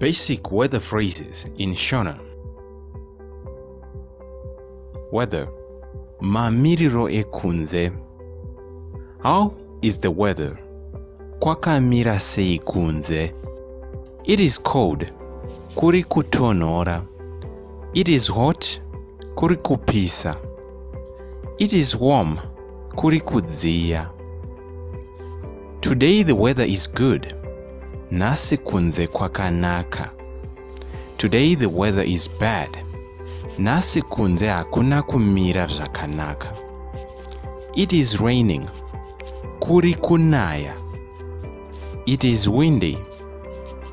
Basic weather phrases in Shona. Weather. Mamiriro ekunze. How is the weather? Kwakamira sei kunze. It is cold. Kuri kutonora. It is hot. Kuri kupisa. It is warm. Kuri kudziya. Today the weather is good. Nasi kunze kwakanaka. Today the weather is bad. Nasi kunze hakuna kumira zvakanaka. It is raining. Kuri kunaya. It is windy.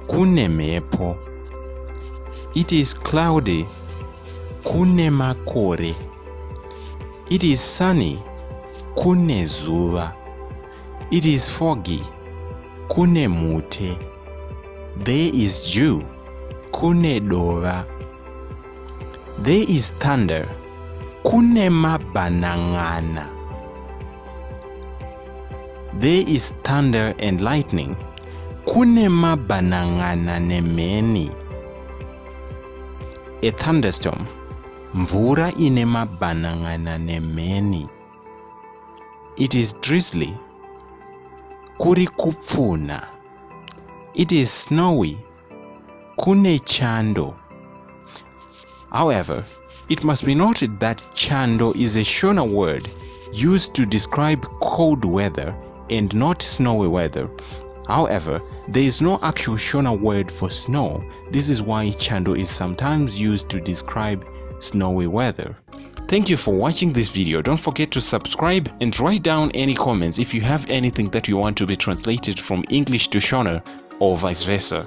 Kune mhepo. It is cloudy. Kune makore. It is sunny. Kune zuva. It is foggy. Kune mute. There is dew. Kune dova. There is thunder. Kune mabanangana. There is thunder and lightning. Kune mabanangana nemeni. A thunderstorm. Mvura ine mabanangana nemeni. It is drizzly. Kuri kupfuna. It is snowy. Kune chando. However, it must be noted that chando is a Shona word used to describe cold weather and not snowy weather. However, there is no actual Shona word for snow. This is why chando is sometimes used to describe snowy weather. Thank you for watching this video. Don't forget to subscribe and write down any comments if you have anything that you want to be translated from English to Shona or vice versa.